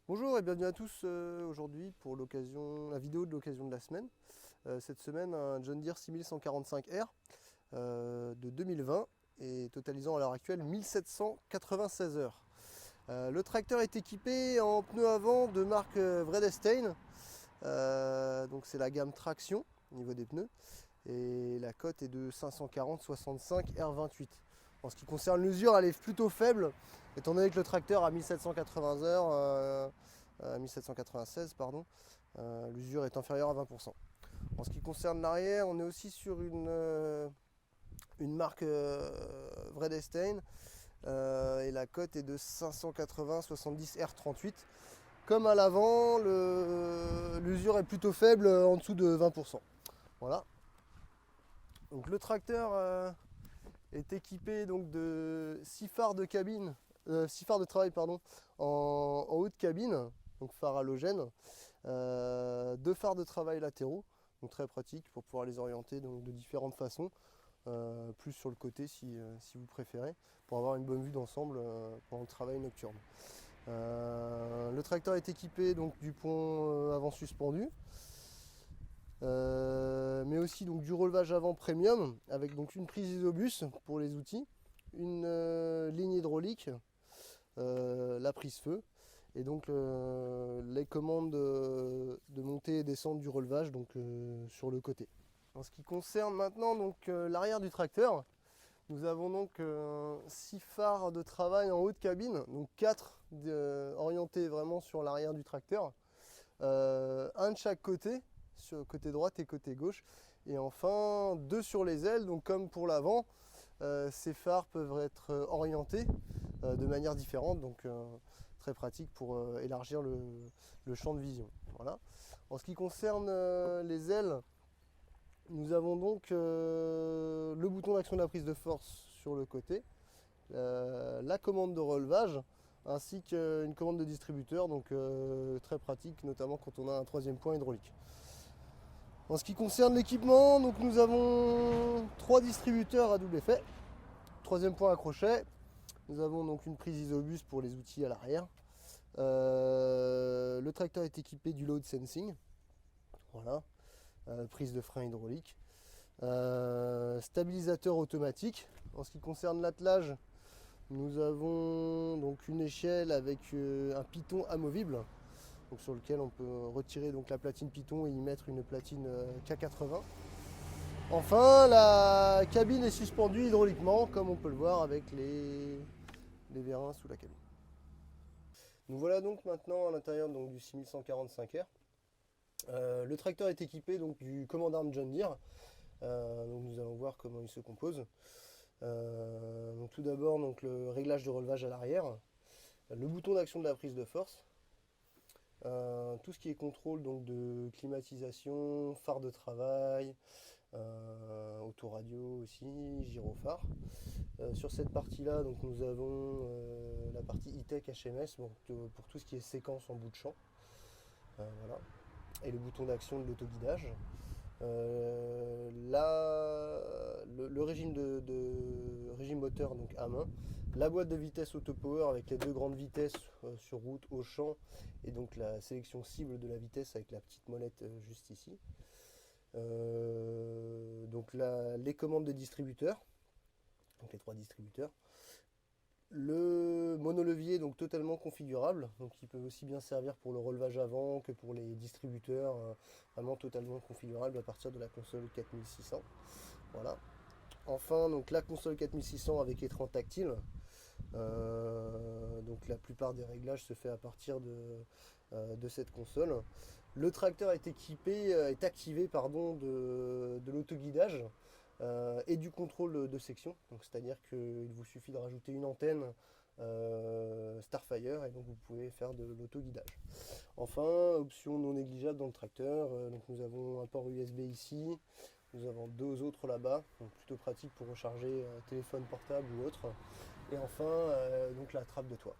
Bonjour et bienvenue à tous aujourd'hui pour la vidéo de l'occasion de la semaine. Cette semaine, un John Deere 6145R de 2020 et totalisant à l'heure actuelle 1796 heures. Le tracteur est équipé en pneus avant de marque Vredestein, donc c'est la gamme traction au niveau des pneus, et la cote est de 540/65 R28. En ce qui concerne l'usure, elle est plutôt faible, étant donné que le tracteur a 1780 heures, 1796 pardon, l'usure est inférieure à 20%. En ce qui concerne l'arrière, on est aussi sur une marque Vredestein, et la cote est de 580/70 R38. Comme à l'avant, l'usure est plutôt faible, en dessous de 20%. Voilà. Donc le tracteur est équipé donc de 6 phares de cabine, 6 phares de travail pardon, en haut de cabine, donc phare halogène, 2 phares de travail latéraux, donc très pratique pour pouvoir les orienter donc, de différentes façons, plus sur le côté si vous préférez, pour avoir une bonne vue d'ensemble pendant le travail nocturne. Le tracteur est équipé donc du pont avant suspendu, mais aussi donc du relevage avant premium avec donc une prise isobus pour les outils, une ligne hydraulique, la prise feu et donc les commandes de montée et descente du relevage donc sur le côté. En ce qui concerne maintenant donc l'arrière du tracteur, nous avons donc 6 phares de travail en haut de cabine, donc 4 orientés vraiment sur l'arrière du tracteur, un de chaque côté, sur côté droite et côté gauche, et enfin 2 sur les ailes, donc comme pour l'avant, ces phares peuvent être orientés de manière différente, donc très pratique pour élargir le champ de vision. Voilà. En ce qui concerne les ailes, nous avons donc le bouton d'action de la prise de force sur le côté, la commande de relevage, ainsi qu'une commande de distributeur, donc très pratique, notamment quand on a un troisième point hydraulique. En ce qui concerne l'équipement, donc nous avons 3 distributeurs à double effet, troisième point à crochet, nous avons donc une prise isobus pour les outils à l'arrière. Le tracteur est équipé du load sensing, voilà. Prise de frein hydraulique, stabilisateur automatique. En ce qui concerne l'attelage, nous avons donc une échelle avec un piton amovible, donc sur lequel on peut retirer donc la platine piton et y mettre une platine K80. Enfin, la cabine est suspendue hydrauliquement, comme on peut le voir avec les vérins sous la cabine. Nous voilà donc maintenant à l'intérieur du 6145R. Le tracteur est équipé donc du command-arm John Deere. Donc nous allons voir comment il se compose. Donc tout d'abord donc le réglage de relevage à l'arrière, le bouton d'action de la prise de force, tout ce qui est contrôle donc de climatisation, phare de travail, autoradio aussi, gyrophare. Sur cette partie-là, donc nous avons la partie e-tech HMS pour tout ce qui est séquence en bout de champ. Voilà. Et le bouton d'action de l'autoguidage. Le régime régime moteur donc à main, la boîte de vitesse autopower avec les 2 grandes vitesses sur route, au champ, et donc la sélection cible de la vitesse avec la petite molette juste ici. Donc les commandes de distributeurs, donc les 3 distributeurs. Le monolevier donc totalement configurable, donc il peut aussi bien servir pour le relevage avant que pour les distributeurs, vraiment totalement configurable à partir de la console 4600. Voilà. Enfin donc la console 4600 avec écran tactile. Donc la plupart des réglages se fait à partir de cette console. Le tracteur est activé de l'autoguidage. Et du contrôle de section, c'est-à-dire qu'il vous suffit de rajouter une antenne Starfire et donc vous pouvez faire de l'autoguidage. Enfin, option non négligeable dans le tracteur, donc nous avons un port USB ici, nous avons 2 autres là-bas, donc plutôt pratique pour recharger un téléphone portable ou autre, et enfin donc la trappe de toit.